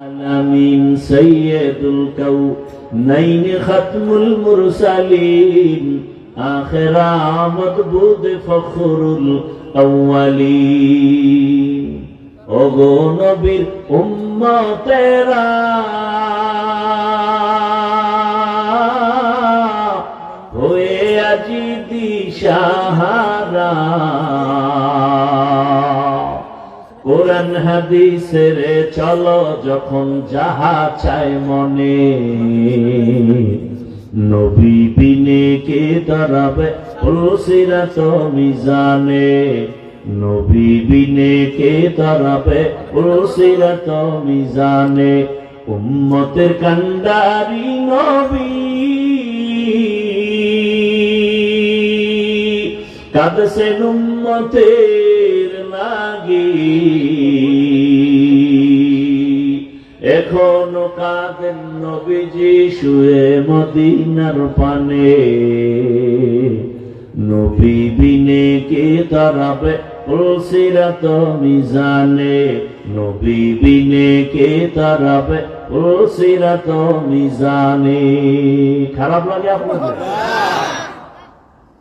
العالمين سيد الكونين ختم المرسلين آخر مدبود فخر الأولين ওগো নবীর উম্মতেরা হয়ে আজি দিশাহারা কোরআন হাদিসের চলো যখন যাহা চায় মনে নবী বিনে কে দাঁড়াবে পুলসিরাত মিজানে নবী বিনে কে দাঁড়াবে পুলসিরাত মিজানে উম্মতের কান্ডারি নবী কাঁদছেন উম্মতের লাগি এখনো কাঁদেন নবীজি শুয়ে মদিনার পানে নবী বিনে কে দাঁড়াবে পুলসিরাত মিজানে নবী বিনে কে দাঁড়াবে পুলসিরাত মিজানে। খারাপ লাগে আপনাদের?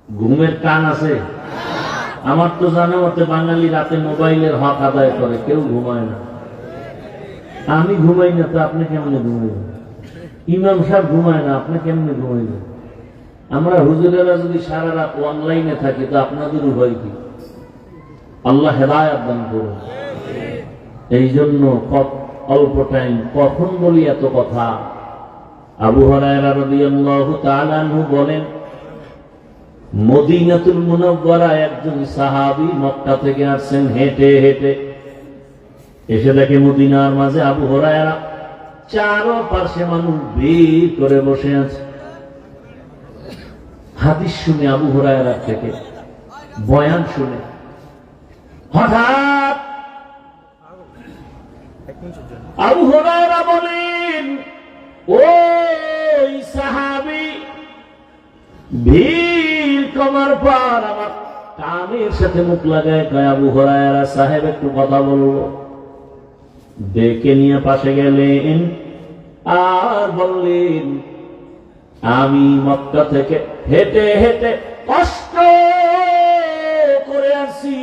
ঘুমের কান আছে? আমার তো জানা মতে বাঙালি রাতে মোবাইলের হক আদায় করে, কেউ ঘুমায় না। আমি ঘুমাই না তো আপনি কেমনে ঘুমাইবেন? ইমাম সাহেব ঘুমায় না, আপনি কেমনে ঘুমাইবেন? আমরা হুজুরেরা যদি সারা রাত অনলাইনে থাকি তো আপনাদের উভয় কি? আল্লাহ হেদায়েত দান করুন। এই জন্য অল্প টাইম কখন বলি এত কথা। আবু হুরায়রা রাদিয়াল্লাহু তাআলা আনহু বলেন, মদিনাতুল মুনাওয়ারা একজন সাহাবী মক্কা থেকে আসছেন হেঁটে হেঁটে, এসে দেখে মদিনার মাঝে আবু হুরায়রা চারপাশে মানুষ ভিড় করে বসে আছে। হাদিস শুনে আবু হুরায়রা থেকে বয়ান শুনে হঠাৎ আবু হুরায়রা বলেন, ওই সাহাবী ভিড় কমার পর আমার কানের সাথে মুখ লাগায় কয়, আবু হুরায়রা সাহেব একটু কথা বলবো। ডেকে নিয়ে পাশে গেলেন আর বললেন, আমি মক্কা থেকে হেঁটে হেঁটে কষ্ট করে আসি,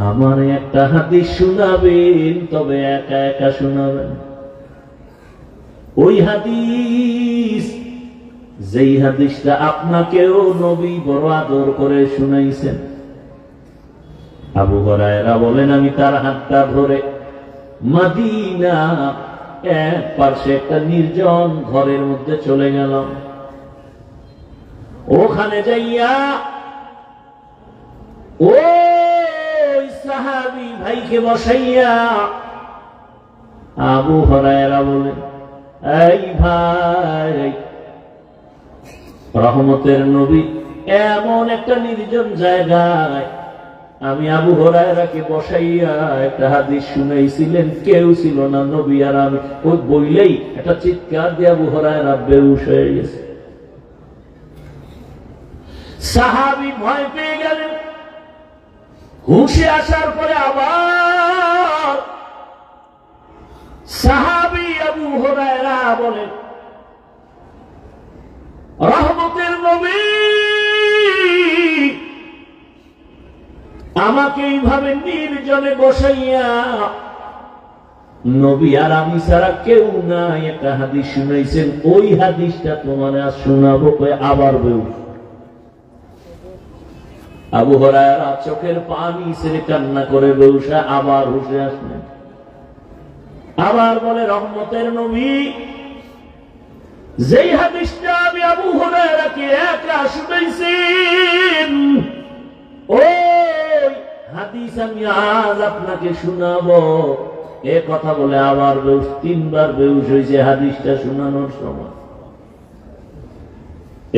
আমার একটা হাদিস শোনাবেন, তবে একা একা শোনাবেন। ওই হাদিস যেই হাদিসটা আপনাকেও নবী বড় আদর করে শুনাইছেন। আবু হুরায়রা বলেন, আমি তার হাতটা ধরে মদিনা এক পাশে একটা নির্জন ঘরের মধ্যে চলে গেলাম। ওখানে যাইয়া ওই সাহাবী ভাইকে বসাইয়া আবু হুরায়রা বলেন, এই ভাই, রহমতের নবী এমন একটা নির্জন জায়গায় আমি আবু হুরায়রাকে বসাইয়া একটা হাদিস শুনাইছিলেন, কেউ ছিল না, নবী আর আমি। ওই বইলেই একটা চিৎকার দিয়ে আবু হুরায়রা বেহুশ হয়ে গেছে। সাহাবী ভয় পেয়ে গেলেন। হুঁশে আসার পরে আবার সাহাবী আবু হুরায়রা বলেন, রহমতের নবী আমাকে এইভাবে নির্জনে বসাইয়া নবী আর আমি ছাড়া কেউ নাই একটা হাদিস শুনাইছেন, ওই হাদিসটা তোমার আজ শোনাবো। আবার বেউ আবু হুরায়রা চোখের পানি ছেড়ে কান্না করে বেউসা আবার হুঁশে আসলেন। আবার বলে, রহমতের নবী যেই হাদিসটা আমি আবু হুরায়রাকে একা শুনাইছেন, ওই হাদিস আমি আজ আপনাকে শোনাবো। এ কথা বলে আবার বেউস, তিনবার বেউস হয়েছে হাদিসটা শোনানোর সময়।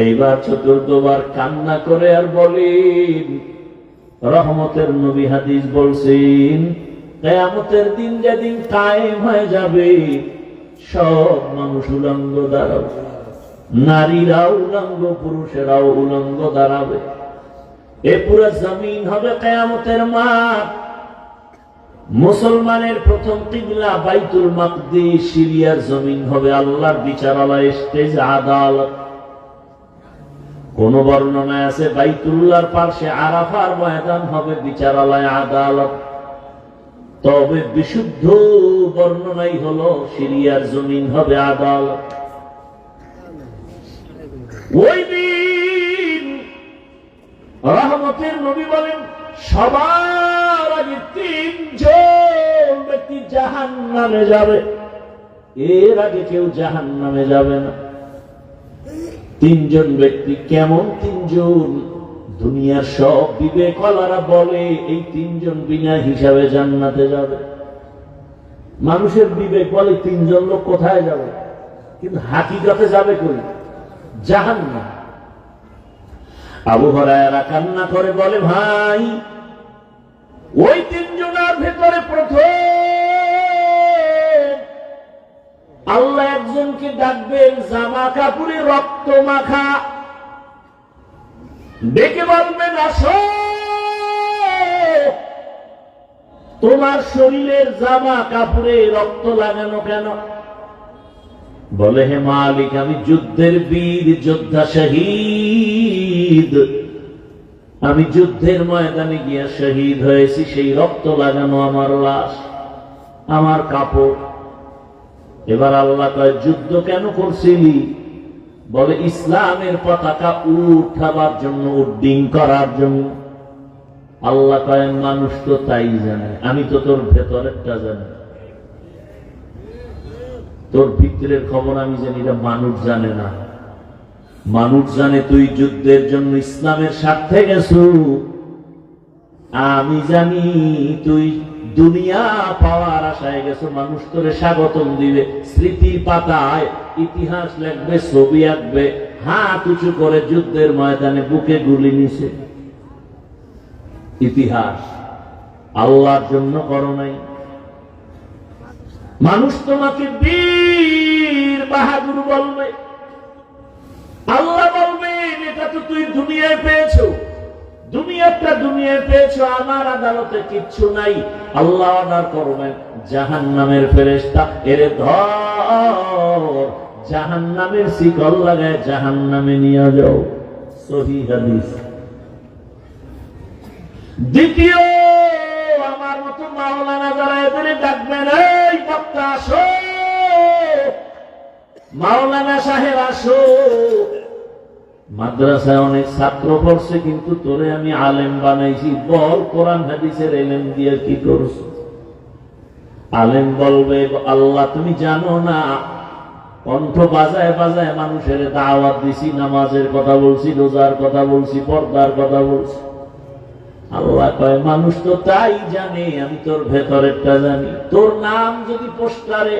এইবার চতুর্থবার কান্না করে আর বলেন, রহমতের নবী হাদিস বলছেন, কিয়ামতের দিন যেদিন কায়েম হয়ে যাবে, সব মানুষ উলঙ্গ দাঁড়াবে, নারীরাও উলঙ্গ, পুরুষেরাও উলঙ্গ দাঁড়াবে। এ পুরো জমিন হবে কিয়ামতের মাঠ। মুসলমানের প্রথম কিবলা বাইতুল মাকদিস, সিরিয়ার জমিন হবে আল্লাহর বিচারালয়, স্টেজ আদালত। কোন বর্ণনায় আছে বাইতুল্লাহর পাশে আরাফার ময়দান হবে বিচারালয়, আদালত। তবে বিশুদ্ধ বর্ণনাই হলো সিরিয়ার জমিন হবে আদালত। ওই দিন রহমতের নবী বলেন, সবার আগে 3 জন ব্যক্তি জাহান্নামে যাবে, এর আগে কেউ জাহান্নামে যাবে না। 3 জন ব্যক্তি। কেমন 3 জন? দুনিয়ার সব বিবেকওয়ালারা বলে এই 3 জন বিনা হিসাবে জান্নাতে যাবে। মানুষের বিবেক বলে 3 জন লোক কোথায় যাবে, কিন্তু হাকিকতে যাবে কই? জাহান্নাম। আবু হুরায়রা কান্না করে বলে, ভাই ওই 3 জনের ভেতরে প্রথম আল্লাহ একজনকে ডাকবেন, জামা কাপড়ে রক্ত মাখা, ডেকে বলবেন, আসো, তোমার শরীরের জামা কাপড়ে রক্ত লাগানো কেন? বলে, হে মালিক, আমি যুদ্ধের বীর যোদ্ধা, শহীদ, আমি যুদ্ধের ময়দানে গিয়া শহীদ হয়েছি, সেই রক্ত লাগানো আমার লাশ, আমার কাপড়। এবার আল্লাহ কয়, যুদ্ধ কেন করছিলি? বলে, ইসলামের পতাকা উঠাবার জন্য, উড্ডিং করার জন্য। আল্লাহ কয়, মানুষ তো তাই জানে, আমি তো তোর ভেতরেরটা জানি, তোর ভিতরের খবর আমি জানি, এটা মানুষ জানে না। মানুষ জানে তুই যুদ্ধের জন্য ইসলামের স্বার্থে গেছু, আমি জানি তুই দুনিয়া পাওয়ার আশায় গেছো। মানুষ তোরে স্বাগতম দিবে, স্মৃতির পাতায় ইতিহাস লিখবে, ছবি আঁকবে, হাত উঁচু করে যুদ্ধের ময়দানে বুকে গুলি নিছে। ইতিহাস আল্লাহর জন্য করো নাই। মানুষ তোমাকে বীর বাহাদুর বলবে, আল্লাহ বলবেন, এটা তো তুই দুনিয়ায় পেয়েছো, দুনিয়ায় পেয়েছো, আমার আদালতে কিচ্ছু নাই। আল্লাহ অর্ডার করবেন, জাহান্নামের ফেরেশতা, এরে ধর, জাহান্নামের শিকল লাগায় জাহান্নামে নিয়ে যাও। সহিহ হাদিস। দ্বিতীয়, আমার মতো মাওলানা যারা, এদের ডাকবেন, এই বক্তা আসো, মাওলানা সাহেব আসো, মাদ্রাসায় অনেক ছাত্র পড়ছে, কিন্তু তোরে আমি আলেম বানাইছি, বল কোরআন হাদিসের এলেম দিয়ে কি করছো? আলেম বলবে, আল্লাহ তুমি জানো না, কণ্ঠ বাজায় বাজায় মানুষের দাওয়াত দিছি, নামাজের কথা বলছি, রোজার কথা বলছি, পর্দার কথা বলছি। আল্লাহ কয়, মানুষ তো তাই জানে, আমি তোর ভেতরেরটা জানি। তোর নাম যদি পোস্টারে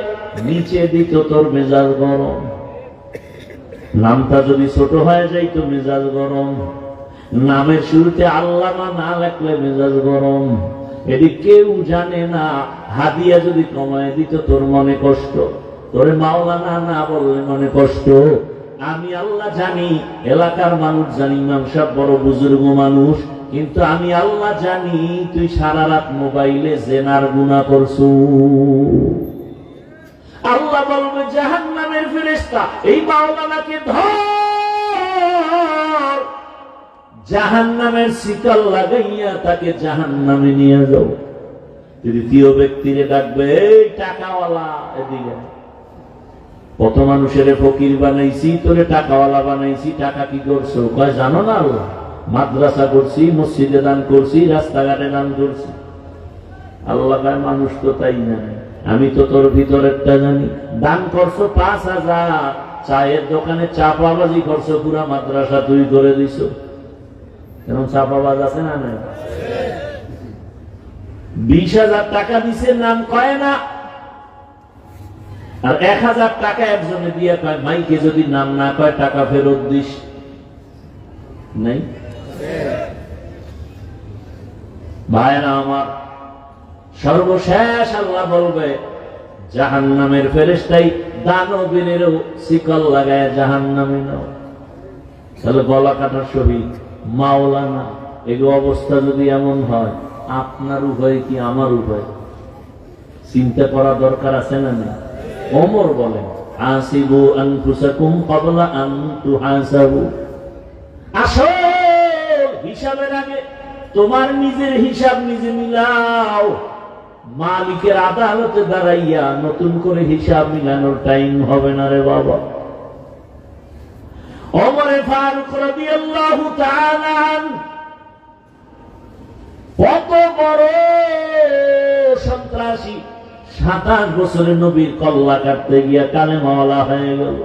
নিচে দিত, তোর মেজাজ গরম। নামটা যদি ছোট হয়ে যায় তো মেজাজ গরম। নামের শুরুতে আল্লামা না লেখলে মেজাজ গরম। এটি কেউ জানে না। হাদিয়া যদি কমায় দিত, তোর মনে কষ্ট। তোরে মাওলানা না বললে মনে কষ্ট। আমি আল্লাহ জানি, এলাকার মানুষ জানি, ইমাম সাহেব বড় বুজুর্গ মানুষ, কিন্তু আমি আল্লাহ জানি তুই সারা রাত মোবাইলে জেনার গুনাহ করছু। আল্লাহ বলবে, জাহান্নামের ফেরেশতা, এই মাওলানাকে ধর, জাহান্নামের শিকল লাগাইয়া তাকে জাহান্নামে নিয়ে যাও। তৃতীয় ব্যক্তিরে ডাকবে, এই টাকাওয়ালা, এদিকে। কত মানুষের ফকির বানাইছি, তোরে টাকাওয়ালা বানাইছি, টাকা কি করছো? কয়, জানো না আল্লাহ, মাদ্রাসা করছি, মসজিদে দান করছি, রাস্তাঘাটে দান করছি। আল্লাহ কয়, মানুষ তো তাই জানে, আমি তো তোর ভিতরেরটা জানি। দান করছো 5,000, চায়ের দোকানে চাপাবাজি করছো, পুরা মাদ্রাসা তুই করে দিছ। এরকম চাপাবাজ আছে না? নাই। 20,000 টাকা দিছে, নাম কয় না। আর 1,000 টাকা একজনে দিয়ে কয়, মাইকে যদি নাম না কয় টাকা ফেরত দিস। নাই ভাইরা আমার, সর্বশেষ আল্লাহ বলবে, জাহান্নামের ফেরেশতাই দানবীরেরও শিকল লাগায় জাহান্নামে নাও। তাহলে গলা কাটার শহীদ, মাওলানা, এগো অবস্থা যদি এমন হয়, আপনার উভয় কি আমার উভয়? চিন্তা করা দরকার আছে না না? ওমর বলেন, হাসিবু আনফুসাকুম ক্বাবলা আন তুহাসাবু, আসল হিসাবের আগে তোমার নিজের হিসাব নিজে মিলাও। মালিকের আদালতে দাঁড়াইয়া নতুন করে হিসাব মিলানোর টাইম হবে না রে বাবা। ওমরে ফারুক রাদিয়াল্লাহু তাআলা কত বড় সন্ত্রাসী, 27 বছরের নবীর কল্লা কাটতে গিয়া কালেমাওয়ালা হয়ে গেল।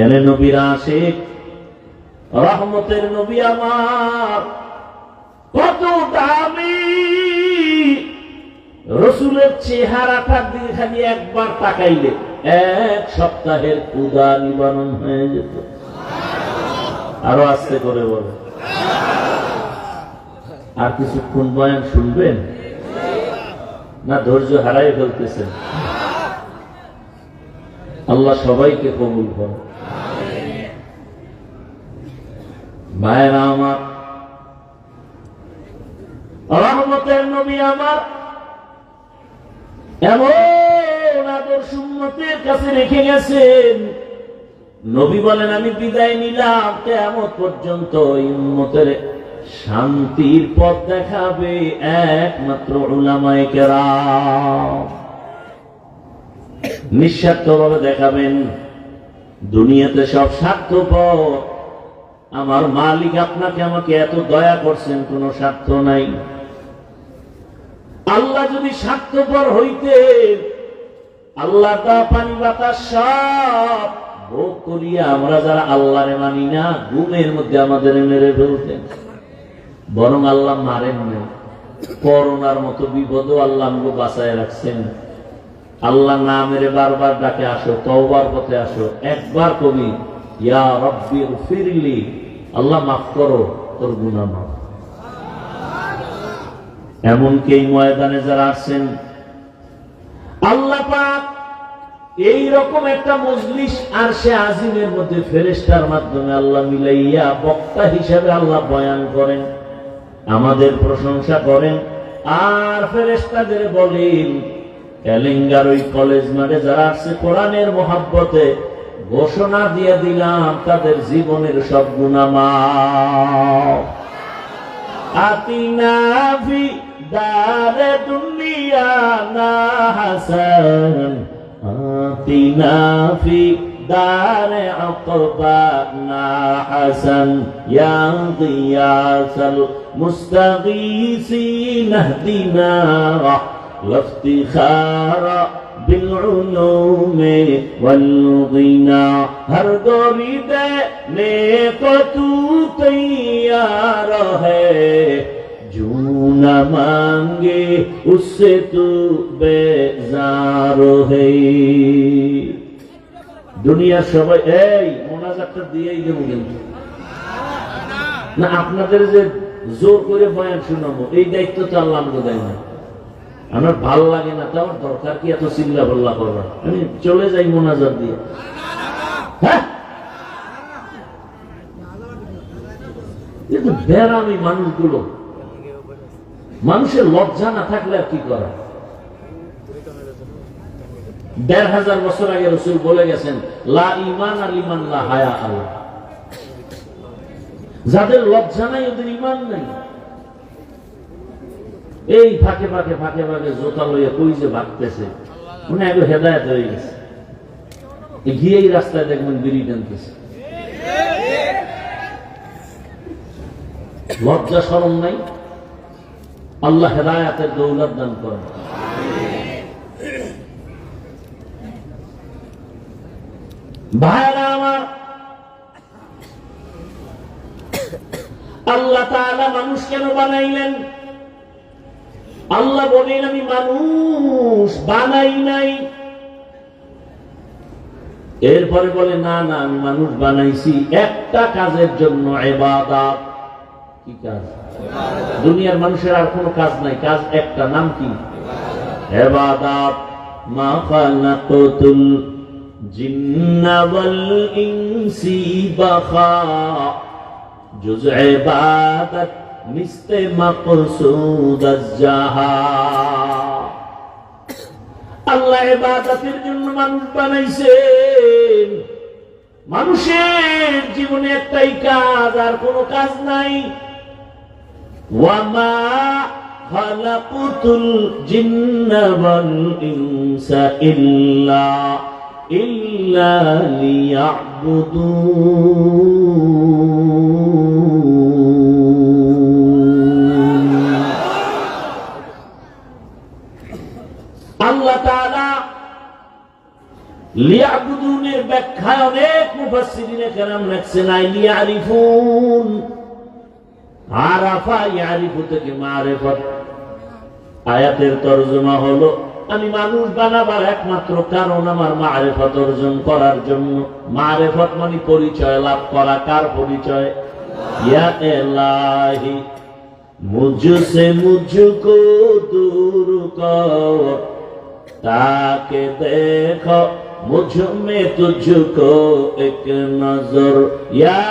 এনে নবীর আশিক, রহমতের নবী আমার, কত দামি, রসুলের চেহারাটার দিকে খালি একবার তাকাইলে 1 সপ্তাহের ক্ষুধা নিবারণ হয়ে যেত। আরো আস্তে করে বলে, আর কিছুক্ষণ বয়ান শুনবেন না ধৈর্য হারাই ফেলতেছেন? আল্লাহ সবাইকে কবুল করুন। ভাইরা আমার, রহমতের নবী আমার এমন আদর্শ উম্মতের কাছে রেখে গেছেন। নবী বলেন, আমি বিদায় নিলাম, কিয়ামত পর্যন্ত উম্মতের শান্তির পথ দেখাবে একমাত্র উলামায়ে কেরাম। নিঃস্বার্থভাবে দেখাবেন। দুনিয়াতে সব স্বার্থপর। আমার মালিক আপনাকে আমাকে এত দয়া করছেন, কোন স্বার্থ নাই। আল্লাহ যদি স্বার্থপর হইতেন, আল্লাহ তা পানি বাতাস সব ভোগ করিয়া আমরা যারা আল্লাহরে মানি না, ঘুমের মধ্যে আমাদের মেরে ফেলতেন। বরং আল্লাহ মারেন না। করোনার মতো বিপদও আল্লাহ আমাকে বাঁচায় রাখছেন। আল্লাহ না মেরে বারবার ডাকে, আসো, তওবার পথে আসো। একবার কবি, ইয়া রব্বি গফিরলি, আল্লাহ মাফ করো, তোর গুনাহ মাফ। এমনকি এই ময়দানে যারা আসছেন, আল্লাহ পাক এইরকম একটা মজলিস আরশে আজিমের মধ্যে ফেরেশতার মাধ্যমে আল্লাহ মিলাইয়া বক্তা হিসাবে আল্লাহ বয়ান করেন, আমাদের প্রশংসা করেন। আর ফেরেশতাদের বলেন, এলিঙ্গার ওই কলেজ মাঠে যারা আসছে কোরআনের মহব্বতে, ঘোষণা দিয়ে দিলাম তাদের জীবনের সব গুনাহ মাফ। আতিনা ফি দারে দুনিয়া না হাসান, আতিনা ফি দারে আকবা না হাসান, ইয়া গিয়াসাল মুস্তাগীসিন ইহদিনা লাফতিখারা بالعلوم والغنى ہر گوری دینے کو تو تیار ہے، جو نہ مانگے اس سے تو بیزار ہے। দুনিয়ার সবাই এই মোনাজাতটা দিয়েই দেবো, কিন্তু না আপনাদের যে জোর করে বয়ান শোনাবো এই দায়িত্ব তো আল্লাহ আমাকে দেয় না। আমার ভালো লাগে না, তো আমার দরকার কি এত চিল্লা পাল্লা করবার? আমি চলে যাই মোনাজাত দিয়ে। হ্যাঁ, বেরামি মানুষগুলো, মানুষের লজ্জা না থাকলে আর কি করা? ১৫০০ বছর আগে রাসূল বলে গেছেন, লা ঈমান লিমান লা হায়া আল্লাহ। যাদের লজ্জা নাই ওদের ঈমান নাই। এই ফাঁকে ফাঁকে ফাঁকে ফাঁকে জোতা লইয়া কই যে ভাগতেছে, মনে হয় হেদায়েত হয়ে গেছে। গিয়েই রাস্তায় দেখবেন বিড়ি টানতেছে। লজ্জা শরম নাই। আল্লাহ হেদায়েতের দৌলত দান করেন। ভাইরা আমার, আল্লাহ তাআলা মানুষ কেন বানাইলেন? আল্লাহ বলেন, আমি মানুষ বানাই নাই। এরপরে বলে, না না, আমি মানুষ বানাইছি একটা কাজের জন্য, ইবাদত। কি কাজ? দুনিয়ার মানুষের আর কোনো কাজ নাই, কাজ একটা, নাম কি? ইবাদত। মা খালাকাতুল জিন্না ওয়াল ইনসি বাখা, জুজ ইবাদত মিস্তে মাকসুদ আজ-জাহা। আল্লাহ ইবাদতের জন্য মানুষ বানাইছেন। মানুষের জীবনে একটাই কাজ, আর কোনো কাজ নাই। ওয়ামা খালাকুতুল জিন্না ওয়াল ইনসা ইল্লা লিয়াবুদুন। আল্লাহ তাআলা লিয়াবুদুনের ব্যাখ্যায় অনেক মুফাসসিরিনে কেরাম লিখছেন লিয়ারিফুন। আরাফা ইয়ারিফু থেকে মারিফত। আয়াতের তরজমা হলো আমি মানুষ বানাবার একমাত্র কারণ আমার মারিফত অর্জন করার জন্য। মারিফত মানে পরিচয় লাভ করা। কার পরিচয়? ইয়া ইলাহি মুঝসে মুঝকো দূর কর, তাকে দেখো मुझ में तुझको एक नजर। या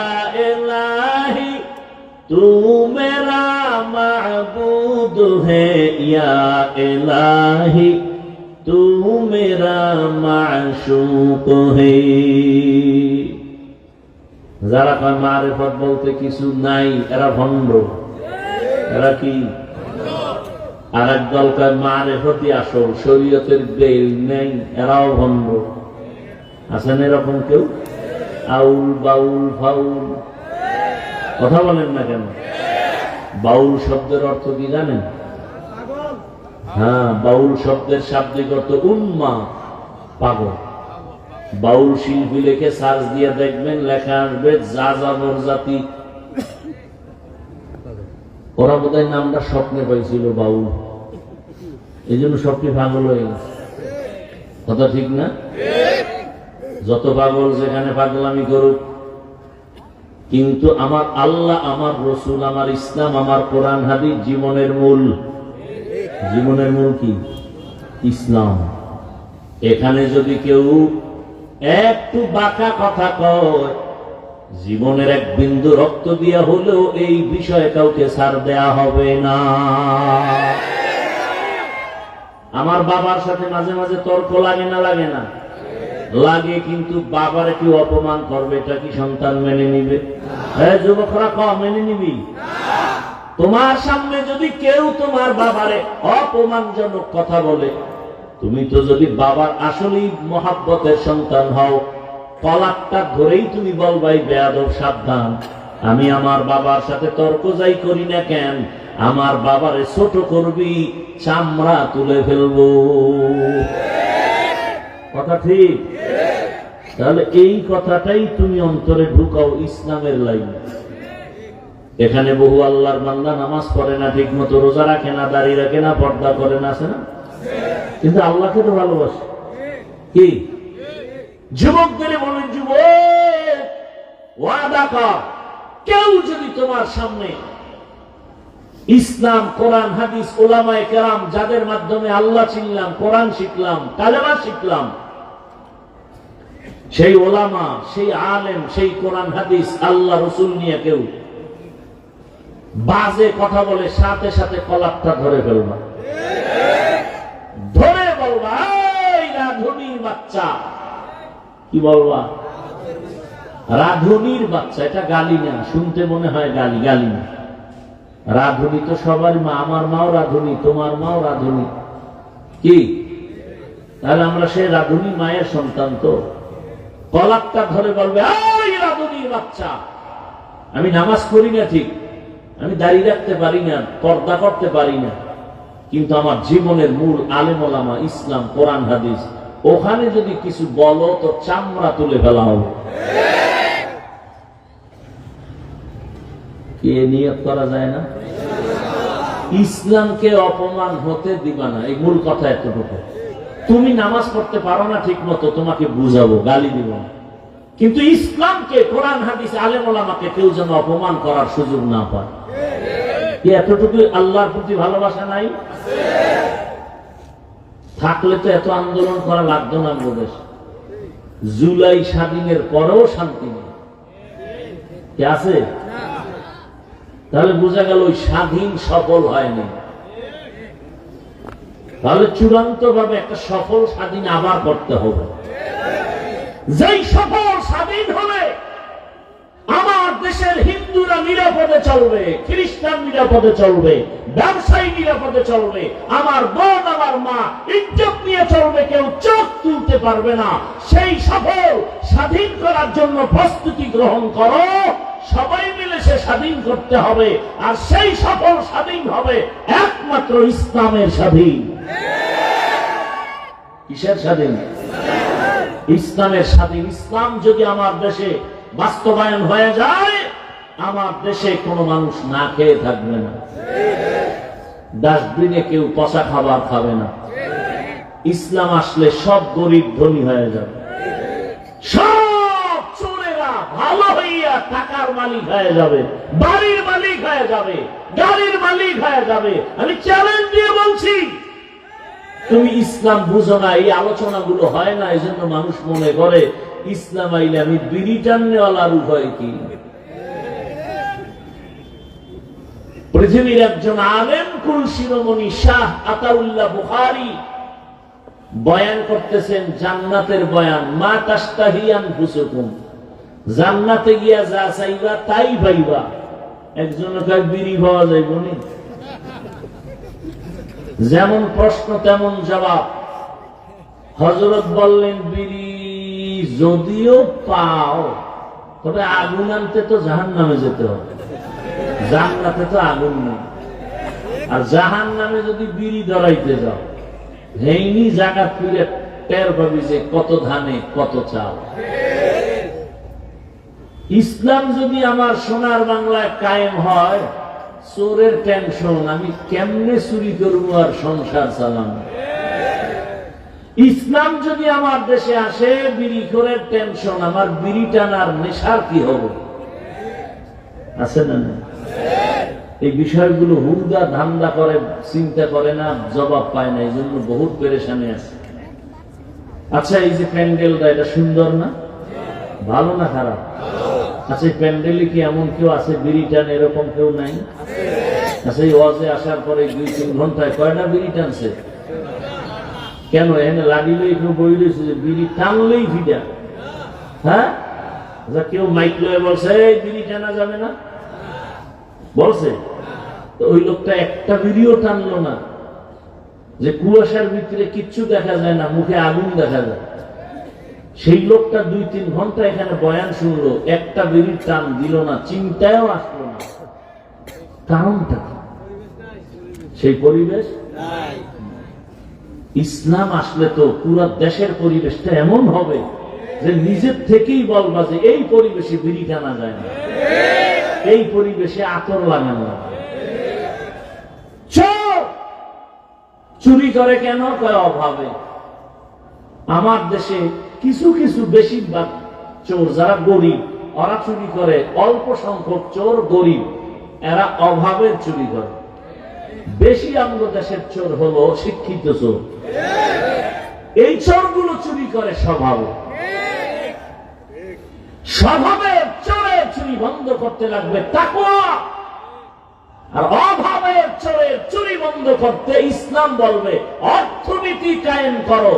इलाही तू मेरा महबूद है, या इलाही तू मेरा माशूक है। যারা কয় মারিফত বলতে কিছু নাই, এরা ভণ্ড। এরা কি? আর একদল কয় মারিফতই আসল, শরীয়তের বেল নেই, এরাও ভণ্ড। আছেন এরকম কেউ? আউল বাউল ফাউল কথা বলেন না কেন? বাউল শব্দের অর্থ কি জানেন? হ্যাঁ, বাউল শব্দের শাব্দিক অর্থ উন্মা, পাগল। বাউল শিল্পী লেখে সার্চ দিয়ে দেখবেন, লেখা আসবে যাযাবর জাতি। ওরা বোধহয় নামটা স্বপ্নে পাইছিল বাউল, এই জন্য স্বপ্নে পাগল হয়ে গেছে। কথা ঠিক না? যত পাগল যেখানে পাগলামি করুক, কিন্তু আমার আল্লাহ, আমার রসুল, আমার ইসলাম, আমার কোরআন হাদিস জীবনের মূল। জীবনের মূল কি? ইসলাম। এখানে যদি কেউ একটু বাঁকা কথা কয়, জীবনের এক বিন্দু রক্ত দিয়া হলেও এই বিষয়ে কাউকে ছাড় দেয়া হবে না। আমার বাবার সাথে মাঝে মাঝে তর্ক লাগে না? লাগে না? লাগে। কিন্তু বাবার একটু অপমান করবে, এটা কি সন্তান মেনে নিবে? হ্যাঁ যুবকরা, মেনে নিবি? তোমার সামনে যদি কেউ তোমার বাবারে অপমানজনক কথা বলে, তুমি তো যদি বাবার আসলেই মহাব্বতের সন্তান হও, কলারটা ধরেই তুমি বলবাই বেয়াদব সাবধান, আমি আমার বাবার সাথে তর্ক যাই করি না কেন, আমার বাবারে ছোট করবি, চামড়া তুলে ফেলবো। কথা ঠিক? তাহলে এই কথাটাই তুমি অন্তরে ঢুকাও ইসলামের লাইনে। এখানে বহু আল্লাহর বান্দা নামাজ পড়ে না ঠিক মতো, রোজা রাখে না, দাড়ি রাখে না, পর্দা করে না, আছে না? কিন্তু আল্লাহকে তো ভালোবাসে। কি? যুবকদের বলেন, যুবক ওয়াদা কর, কেউ যদি তোমার সামনে ইসলাম, কোরআন, হাদিস, ওলামায়ে কেরাম, যাদের মাধ্যমে আল্লাহ চিনলাম, কোরআন শিখলাম, কালেমা শিখলাম, সেই ওলামা, সেই আলেম, সেই কোরআন হাদিস, আল্লাহ রসুল নিয়ে কেউ বাজে কথা বলে, সাথে সাথে কলারটা ধরে ফেলবা। ধরে বলবা, এই রাধুনির বাচ্চা। কি বলবা? রাধুনির বাচ্চা। এটা গালি না, শুনতে মনে হয় গালি, গালি না। রাধুনি তো সবার মা। আমার মাও রাধুনি, তোমার মাও রাধুনি। কি? তাহলে আমরা সেই রাধুনি মায়ের সন্তান। তো কলারটা ধরে বলবে, এই রাধুনির বাচ্চা, আমি নামাজ পড়ি না ঠিক, আমি দাড়ি রাখতে পারি না, পর্দা করতে পারি না, কিন্তু আমার জীবনের মূল আলেম ওলামা, ইসলাম, কোরআন হাদিস, ওখানে যদি কিছু বলো তো চামড়া তুলে ফেলা হবে। কি নিয়ত করা যায় না? ইসলামকে অপমান হতে দিবা না, এই মূল কথা এতটুকু। তুমি নামাজ পড়তে পারো না ঠিক মতো, তোমাকে বুঝাবো, গালি দিব না, কিন্তু ইসলামকে, কোরআন হাদিস, আলেম ওলামাকে কেউ যেন অপমান করার সুযোগ না পায়। কি এতটুকু আল্লাহর প্রতি ভালোবাসা নাই? থাকলে তো এত আন্দোলন করা লাগতো না। দেশ জুলাই স্বাধীনের পরেও শান্তি নেই। কি আছে? তাহলে বোঝা গেল ওই স্বাধীন সফল হয়নি। তাহলে চূড়ান্ত ভাবে একটা সফল স্বাধীন আবার করতে হবে। যেই সফল স্বাধীন হবে আমার দেশের হিন্দুরা নিরাপদে চলবে, খ্রিস্টান নিরাপদে চলবে, ব্যবসায়ী নিরাপদে চলবে, আমার বোন আমার মা ইজ্জত নিয়ে চলবে, কেউ চোখ তুলতে পারবে না। সেই সফল স্বাধীন করার জন্য প্রস্তুতি গ্রহণ করো, সবাই মিলে সে স্বাধীন করতে হবে। আর সেই সফল স্বাধীন হবে একমাত্র ইসলামের স্বাধীন। কিসের স্বাধীন? ইসলামের স্বাধীন। ইসলাম যদি আমার দেশে বাস্তবায়ন হয়ে যায়, আমার দেশে কোনো মানুষ না খেয়ে থাকবে না, ডাস্টবিনে কেউ পচা খাবার খাবে না। ইসলাম আসলে সব গরিব ধনী হয়ে যাবে, সব চোরেরা ভালো হইয়া টাকার মালিক হয়ে যাবে, বাড়ির মালিক হয়ে যাবে, গাড়ির মালিক হয়ে যাবে। আমি চ্যালেঞ্জ দিয়ে বলছি, তুমি ইসলাম বুঝো না, এই আলোচনাগুলো হয় না, এই জন্য মানুষ মনে করে ইসলাম আইলে আমি বিড়ি টাননেওয়ালার উপায় কি। পৃথিবীর একজন আলেম কুল শিরোমণি শাহ আতাউল্লাহ বুখারী বয়ান করতেছেন জান্নাতের বয়ান। মা তাশতাহি আনফুসুকুম, জান্নাতে গিয়া যা চাইবা তাই পাইবা। একজন কয় বিড়ি পাওয়া যাইব নি? যেমন প্রশ্ন তেমন জবাব। হযরত বললেন বিড়ি যদিও পাও, তবে আগুন আনতে তো জাহান্নামে যেতে হবে, জান্নাতে তো আগুন নেই। আর জাহান্নামে যদি বিড়ি ধরাইতে যাও, হেইনি জাকাত ফিরে টের পাবি যে কত ধানে কত চাল। ইসলাম যদি আমার সোনার বাংলায় কায়েম হয়, চোরের টেনশন আমি কেমনে চুরি করবো আর সংসার চালাম। ইসলাম যদি আমার দেশে আসে, বিড়ি করে টেনশন আমার বিড়ি টানার নেশার কি হবে? আছে না? এই বিষয়গুলো হুদা ধান্দা করে, চিন্তা করে না, জবাব পায় না, এই জন্য বহুত পেরেশানি আছে। আচ্ছা, এই যে প্যান্ডেলটা, এটা সুন্দর না? ভালো না খারাপ? আচ্ছা, এই প্যান্ডেলে কি এমন কেউ আছে বিড়ি টান? এরকম কেউ নাই? আচ্ছা, এই ওয়াজে আসার পরে 2-3 ঘন্টায় কয়টা বিড়ি টানছে? কেন এখানে লাগিলেই কেউ বই রয়েছে যে বিড়ি টানলেই ফিটা? হ্যাঁ, কেউ মাইক লয়ে বলছে এই বিড়ি টানা যাবে না, বলছে? তো ওই লোকটা একটা বিড়িও টানলো না, যে কুয়াশার ভিতরে কিচ্ছু দেখা যায় না, মুখে আগুন দেখা যায়। সেই লোকটা 2-3 ঘন্টা এখানে বয়ান শুনলো, একটা বিড়ির টান দিল না, চিন্তায়ও আসলো না। কারণটা সেই পরিবেশ। ইসলাম আসলে তো পুরো দেশের পরিবেশটা এমন হবে যে নিজের থেকেই বলবা যে এই পরিবেশে বিড়ি টানা যায় না, এই পরিবেশে আতর লাগানো না। চুরি করে কেন? অভাবে। আমার দেশে কিছু কিছু বেশিরভাগ চোর যারা গরিব, ওরা চুরি করে। অল্প সংখ্যক চোর গরিব, এরা অভাবের চুরি করে। বেশি আমাদের দেশের চোর হলো শিক্ষিত চোর। এই চোরগুলো চুরি করে স্বভাবে। স্বভাবের চোরের চুরি বন্ধ করতে লাগবে তাকওয়া। আর অভাবের চোরের চুরি বন্ধ করতে ইসলাম বলবে অর্থনীতি কায়েম করো।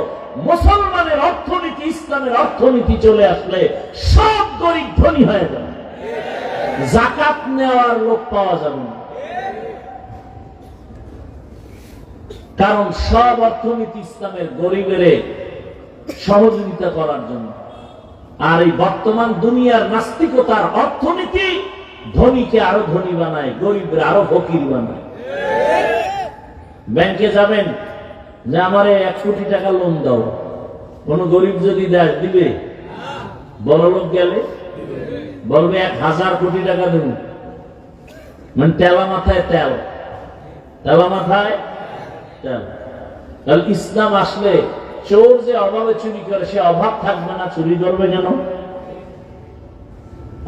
মুসলমানের অর্থনীতি, ইসলামের অর্থনীতি চলে আসলে সব গরিব ধনী হয়ে যাবে, যাকাত নেওয়ার লোক পাওয়া যাবে না। কারণ সব অর্থনীতি ইসলামের গরিবের সহযোগিতা করার জন্য। আর এই বর্তমান দুনিয়ার নাস্তিকতার অর্থনীতি ধনীকে আরো ধনী বানায়, গরিবের আরো ফকির বানায়। ব্যাংকে যাবেন যে আমারে 1 কোটি টাকা লোন দাও, কোন গরিব যদি দেয় দিবে? বড় লোক গেলে বলবে 1000 কোটি টাকা দেব। মানে তেলা মাথায় তেল, তেলা মাথায় তেল। তাহলে ইসলাম আসলে চোর যে অভাবে চুরি করে, সে অভাব থাকবে না, চুরি করবে কেন?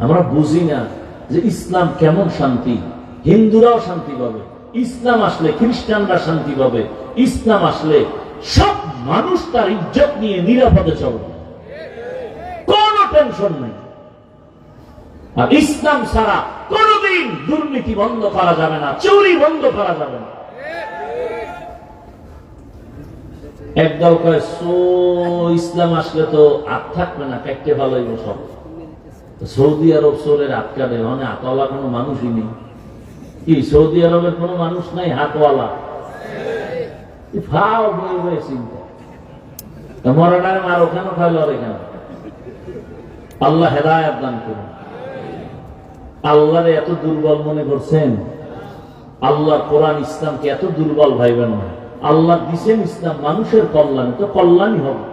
আমরা বুঝি না যে ইসলাম কেমন শান্তি। হিন্দুরাও শান্তি পাবে ইসলাম আসলে, খ্রিস্টানরা শান্তি পাবে ইসলাম আসলে। সব মানুষ তার ইজ্জত নিয়ে নিরাপদে চলবে, কোনো টেনশন নেই। আর ইসলাম ছাড়া কোনদিন দুর্নীতি বন্ধ করা যাবে না, চুরি বন্ধ করা যাবে না। একদল কয় ইসলাম আসলে তো হাত থাকবে না, কাটতে ভালোই সব। সৌদি আরব সোরের হাত কাটে, মানে হাতওয়ালা কোনো মানুষই নেই। কি সৌদি আরবের কোনো মানুষ নাই হাতওয়ালা? চিন্তা মরাটার আর ওখানে খাইল কেন? আল্লাহ হেদায়েত দান করুন। আল্লাহরে এত দুর্বল মনে করছেন? আল্লাহ কোরআন ইসলামকে এত দুর্বল ভাইবেন না। আল্লাহ দিচ্ছেন ইসলাম মানুষের কল্যাণ, তো কল্যাণই হবে।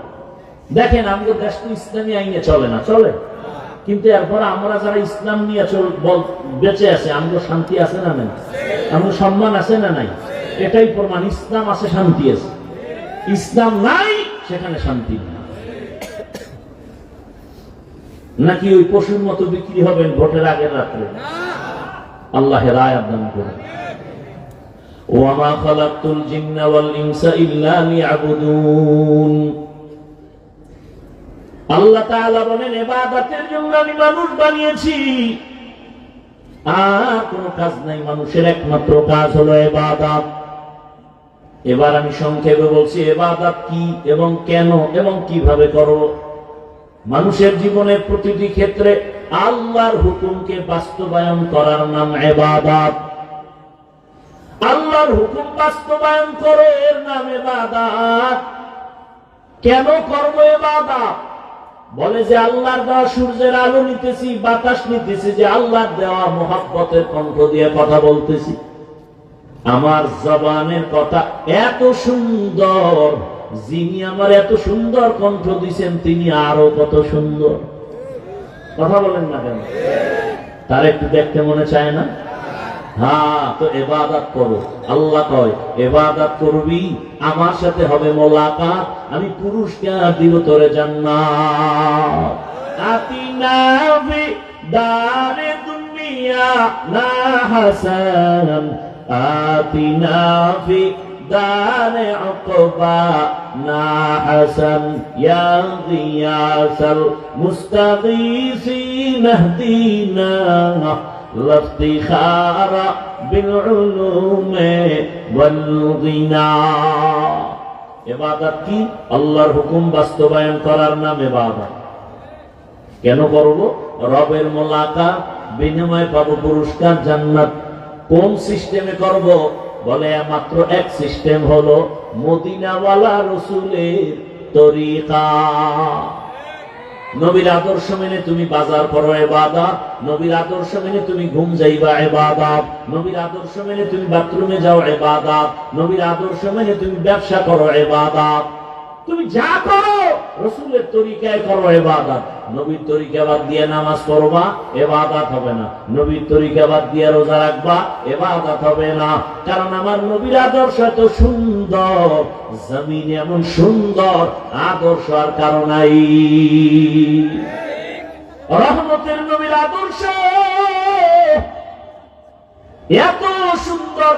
দেখেন আমাদের দেশ তো ইসলামী আইনে চলে না, চলে, কিন্তু এরপর আমরা যারা ইসলাম নিয়ে বেঁচে আছে, আমাদের শান্তি আছে না নাই? আমাদের সম্মান আছে না নাই? এটাই প্রমাণ। ইসলাম আছে, শান্তি আছে। ইসলাম নাই, সেখানে শান্তি নেই। নাকি ওই পশুর মতো বিক্রি হবেন ভোটের আগের রাত্রে? আল্লাহ হেদায়েত দান করুন। ওয়ামা খালাকতুল জিন্না ওয়াল ইনসা ইল্লা লিয়াবুদুন। আল্লাহ তাআলা বলেন, ইবাদতের জন্য আমি মানুষ বানিয়েছি, আর কোনো কাজ নাই। মানুষের একমাত্র কাজ হলো ইবাদত। এবার আমি সংক্ষেপে বলছি ইবাদত কি এবং কেন এবং কিভাবে করো। মানুষের জীবনের প্রতিটি ক্ষেত্রে আল্লাহর হুকুমকে বাস্তবায়ন করার নাম ইবাদত। আল্লাহর হুকুম বাস্তবায়ন করো, এর নাম ইবাদত। কেন করব ইবাদত? বলে যে আল্লাহর দেওয়া সূর্যের আলো নিতেছি, বাতাস নিতেছি, যে আল্লাহর দেওয়া মুহাব্বতের কণ্ঠ দিয়ে কথা বলতেছি। আমার জবানের কথা এত সুন্দর, যিনি আমার এত সুন্দর কণ্ঠ দিছেন তিনি আরো কত সুন্দর। কথা বলেন না কেন? তার একটু দেখতে মনে চায় না? হ্যাঁ, তো ইবাদত করো। আল্লাহ কয় ইবাদত করবি, আমার সাথে হবে মোলাকাত, আমি পুরস্কার দিব তোরে জান্নাত। আতিনা ফি দারে দুনিয়া না হাসান, আতিনা ফি দারে উকবা না হাসান, ইয়া গিয়াসাল মুস্তাগীসিন ইহদিনা লাফতিখারা বিল উলুমে ওয়াল গিনা। ইবাদত কি? আল্লাহর হুকুম বাস্তবায়ন করার নাম ইবাদত। কেন করব? রবের মোলাকাত, বিনিময়ে পাবো পুরস্কার, জান্নাত। কোন সিস্টেমে করব? বলে মাত্র এক সিস্টেম, হলো মদিনাওয়ালা রাসূলের তরিকা। নবীর আদর্শ মেনে তুমি বাজার করো ইবাদত, নবীর আদর্শ মেনে তুমি ঘুম যাইবা ইবাদত, নবীর আদর্শ মেনে তুমি বাথরুমে যাও ইবাদত, নবীর আদর্শ মেনে তুমি ব্যবসা করো ইবাদত। তুমি যা করো রাসূলের তরিকায় করো ইবাদত। নবীর তরিকা বাদ দিয়ে নামাজ পড়বা, ইবাদত হবে না। নবীর তরিকা বাদ দিয়ে রোজা রাখবা, ইবাদত হবে না। কারণ আমার নবীর আদর্শ এত সুন্দর, জমিনে এমন সুন্দর আদর্শ আর কারো নাই। রহমতের নবীর আদর্শ এত সুন্দর।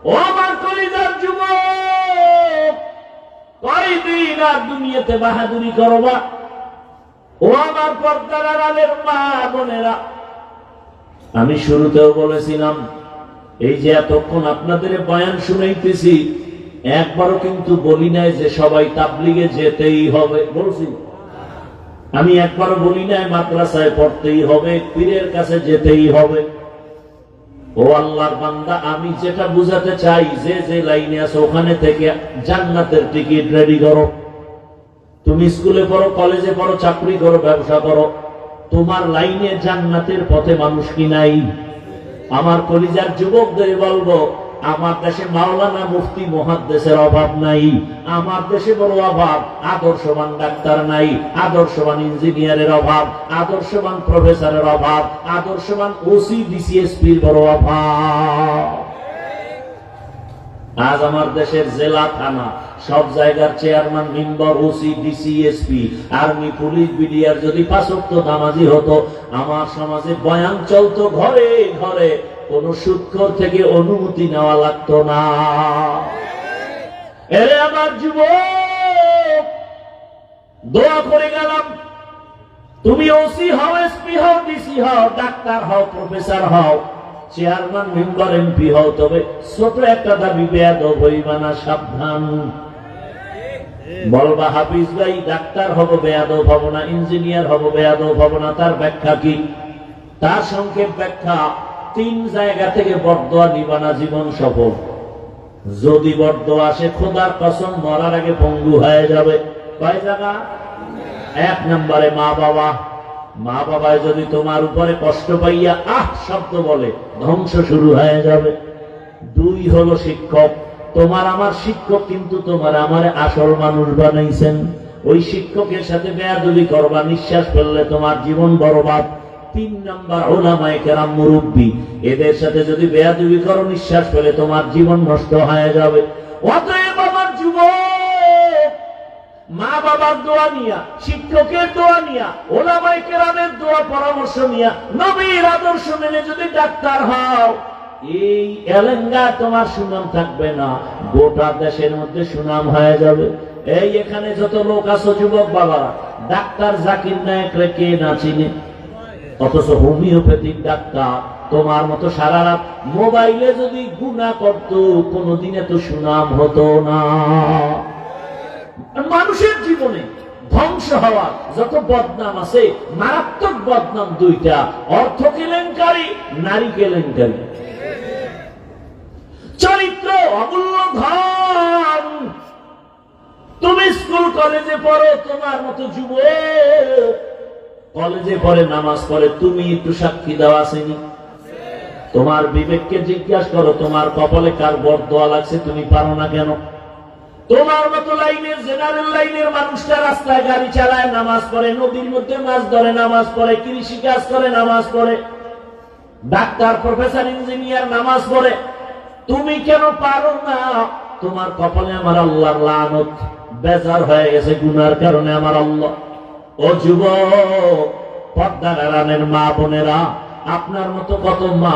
ও আমার কলিজার যুবক, কয়দিন আর দুনিয়াতে বাহাদুরি করবা? ও আমার পর্দার আড়ালের মা বোনেরা, আমি শুরুতেও বলেছিলাম, এই যে এতক্ষণ আপনাদের বয়ান শুনাইতেছি, একবারও কিন্তু বলি নাই যে সবাই তাবলিগে যেতেই হবে। বলছি? আমি একবারও বলি নাই মাদ্রাসায় পড়তেই হবে, পীরের কাছে যেতেই হবে। ও আল্লাহর বান্দা, আমি যেটা বুঝাতে চাই, যে যে লাইনে আছে ওখানে থেকে জান্নাতের টিকিট রেডি করো। তুমি স্কুলে পড়ো, কলেজে পড়ো, চাকরি করো, ব্যবসা করো, তোমার লাইনে জান্নাতের পথে মানুষ কি নাই? আমার কলিজার যুবকদের বলবো, আমার দেশে মাওলানা মুফতি মুহাদ্দিসের অভাব নাই। আমার দেশে বড় অভাব আদর্শবান ডাক্তার নাই, আদর্শবান ইঞ্জিনিয়ারের অভাব, আদর্শবান প্রফেসরের অভাব, আদর্শবান ওসি ডিসিএসপির বড় অভাব। আজ আমার দেশের জেলা থানা সব জায়গার chairman, member, OC, DC SP, army, police, BDR যদি 5 ওয়াক্ত নামাজি হতো, আমার সমাজে বয়ান চলতো ঘরে ঘরে, কোন সুদখোর থেকে অনুমতি নেওয়া লাগতো না। এরে আমার যুবক, দোয়া করে গেলাম, তুমি ওসি হও, এসপি হও, ডিসি হও, ডাক্তার হও, প্রফেসর হও, চেয়ারম্যান, মেম্বার, এমপি হও, তবে ছোট একটা দাবি বেয়াদব হইবা না, সাবধান। বলবা হাফিজ ভাই ডাক্তার হব বেয়াদব হব না, ইঞ্জিনিয়ার হব বেয়াদব হব না, তার ব্যাখ্যা কি? তার সংক্ষেপ ব্যাখ্যা, 3 জায়গা থেকে বরদোয়া নিবা না, জীবন সফল। যদি বরদোয়া আসে, খোদার কসম মরার আগে পঙ্গু হয়ে যাবে। কয় জায়গা? 1 নম্বরে মা বাবা। মা বাবায় যদি তোমার উপরে কষ্ট পাইয়া আহ শব্দ বলে, ধ্বংস শুরু হয়ে যাবে। 2 হলো শিক্ষক। তোমার আমার শিক্ষক, কিন্তু তোমার আমার আসল মানুষ বানাইছেন। ওই শিক্ষকের সাথে বেয়াদবি করবা, নিঃশ্বাস ফেললে তোমার জীবন বরবাদ। 3 নম্বর উলামায়ে কেরাম, মুরব্বী। এদের সাথে যদি বেয়াদবি করো, নিঃশ্বাস ফেলে তোমার জীবন নষ্ট হয়ে যাবে। অতএব আমার যুবক, মা বাবার দোয়া নিয়া, শিক্ষকের দোয়া নিয়া, উলামায়ে কেরামের দোয়া পরামর্শ নিয়া, নবীর আদর্শ মেনে যদি ডাক্তার হও, এই এলেঙ্গা তোমার সুনাম থাকবে না, গোটা দেশের মধ্যে সুনাম হয়ে যাবে। এই এখানে যত লোক আছো যুবক বাবা, ডাক্তার জাকির নায়েকরে কে না চিনে? অথচ হোমিওপ্যাথিক ডাক্তার তোমার মতো সারা রাত মোবাইলে যদি গুনাহ করত, কোনদিন এত সুনাম হতো না। মানুষের জীবনে ধ্বংস হওয়া যত বদনাম আছে, মারাত্মক বদনাম 2টা, অর্থ কেলেঙ্কারি, নারী কেলেঙ্কারি। চরিত্র অমূল্য ধন। তুমি স্কুল কলেজে পড়ো, তোমার মতো যুবক কলেজে পড়ে, নামাজ পড়ে, তুমি একটু সাক্ষী দেওয়া আসেনি? তোমার বিবেককে জিজ্ঞাসা করো, তোমার কপালে কার বরদোয়া লাগছে, তুমি পারো না কেন? তোমার মতো লাইনের, জেনারেল লাইনের মানুষটা রাস্তায় গাড়ি চালায়, নামাজ পড়ে, নদীর মধ্যে মাছ ধরে, নামাজ পড়ে, কৃষি কাজ করে, নামাজ পড়ে, ডাক্তার, প্রফেসর, ইঞ্জিনিয়ার নামাজ পড়ে, তুমি কেন পারো না? তোমার কপালে আমার আল্লাহর লানত, বেজার হয়ে গেছে গুনার কারণে আমার আল্লাহ। ও যুবক, পর্দার আড়ালের মা বোনেরা, আপনার মতো কত মা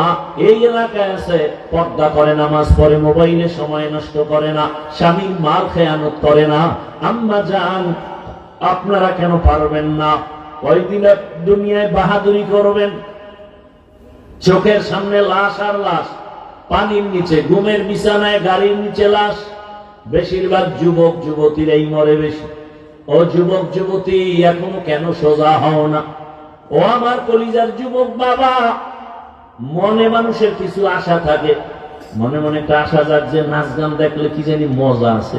এই এলাকায় আছে, পর্দা করে, নামাজ পড়ে, মোবাইলে সময় নষ্ট করে না, স্বামীর মাল খেয়ানত করে না। আম্মা জান, আপনারা কেন পারবেন না? কয়দিন দুনিয়ায় বাহাদুরি করবেন? চোখের সামনে লাশ আর লাশ, পানির নিচে, ঘুমের বিছানায়, গাড়ির নিচে লাশ। বেশিরভাগ যুবক যুবতীরাই মরে বেশি। ও যুবক যুবতী, এখনো কেন সোজা হও না? ও আমার কলিজার যুবক বাবা, মনে মানুষের কিছু আশা থাকে, মনে মনে একটা আশা যাক যে নাচ গান দেখলে কি জানি মজা আছে।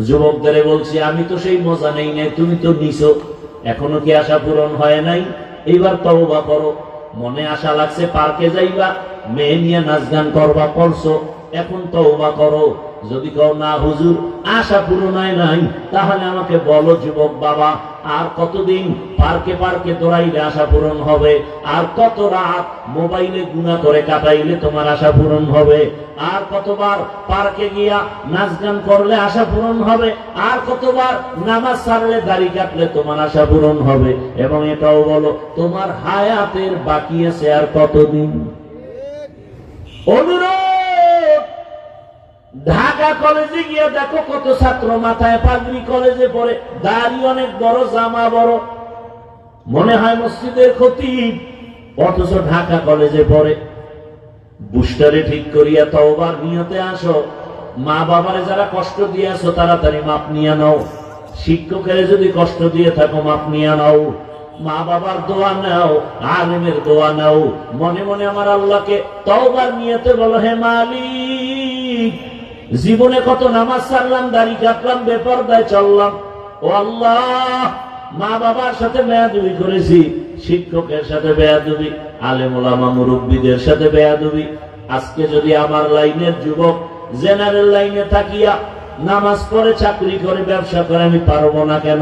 যুবকদের বলছি, আমি তো সেই মজা নেই নাই, তুমি তো নিছো, এখনো কি আশা পূরণ হয় নাই? এইবার তওবা করো। মনে আশা লাগছে পার্কে যাইবা, মেয়ে নিয়ে নাচ গান করবা, করছো, এখন তওবা করো। যদি কও না হুজুর আশা পূরণ হয় নাই, তাহলে আমাকে বলো যুবক বাবা, আর কতদিন পার্কে পার্কে দৌড়াইলে আশা পূরণ হবে? আর কত রাত মোবাইলে গুনাহ করে কাটাইলে তোমার আশা পূরণ হবে? আর কতবার পার্কে গিয়া নাচ গান করলে আশা পূরণ হবে? আর কতবার নামাজ ছাড়লে, দাড়ি কাটলে তোমার আশা পূরণ হবে? এবং এটাও বলো, তোমার হায়াতের বাকি আছে আর কতদিন? অনুরোধ, ঢাকা কলেজে গিয়ে দেখো কত ছাত্র মাথায় পাগড়ি, কলেজে পড়ে, দাড়ি অনেক বড়, জামা বড়, মনে হয় মসজিদের খতিব, অথচ ঢাকা কলেজে পড়ে। বুস্টারে ঠিক করিয়া তওবার নিয়তে আসো। মা বাবারে যারা কষ্ট দিয়ে আসো, তাড়াতাড়ি মাপ নিয়ে নাও। শিক্ষকের যদি কষ্ট দিয়ে থাকো, মাপ নিয়ে নাও। মা বাবার দোয়া নাও, আলেমের দোয়া নাও। মনে মনে আমার আল্লাহকে তওবার নিয়তে বলো, হে মালিক, জীবনে কত নামাজ ছাড়লাম, দাড়ি কাটলাম, বেপরদায় চললাম। ও আল্লাহ, মা বাবার সাথে বেয়াদবি করেছি, শিক্ষকের সাথে বেয়াদবি, আলেম ওলামা মুরব্বীদের সাথে বেয়াদবি। আজকে যদি আমার লাইনের যুবক জেনারেল লাইনে থাকিয়া নামাজ পড়ে, চাকরি করে, ব্যবসা করে, আমি পারবো না কেন?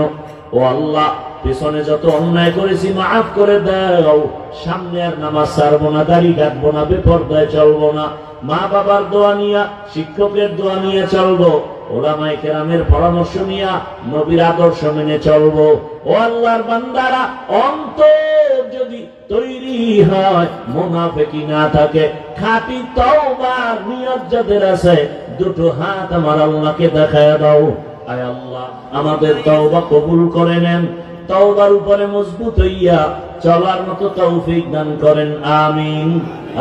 ও আল্লাহ, পেছনে যত অন্যায় করেছি মাফ করে দাও। সামনে আর নামাজ ছাড়বো না, দাড়ি কাটবো না, বেপরদায় চলবো না। মা বাবার দোয়া নিয়া, শিক্ষকের দোয়া নিয়ে চলবো, ওলামায়ে কেরামের পরামর্শ নিয়া, নবীর আদর্শ মেনে চলবো। ও আল্লাহর বান্দারা, অন্তর যদি তৈরি হয়, মুনাফিকি না থাকে, খাঁটি তওবার নিয়ত যাদের আছে, দুটো হাত আমার আল্লাহকে দেখায় দাও। আয় আল্লাহ, আমাদের তওবা কবুল করে নেন। তওবার উপরে মজবুত হইয়া চলার মতো তৌফিক দান করেন, আমিন।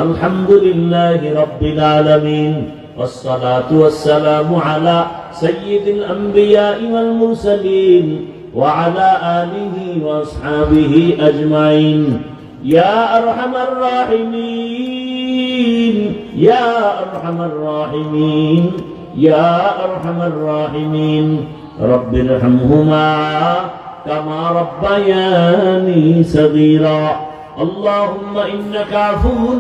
আলহামদুলিল্লাহি রাব্বিল আলামিন, ওয়াসসালাতু ওয়াসসালামু আলা سيد الأنبياء والمرسلين وعلى آله وأصحابه أجمعين يا أرحم الراحمين يا أرحم الراحمين يا أرحم الراحمين رب ارحمهما كما ربياني صغيرا اللهم إنك عفو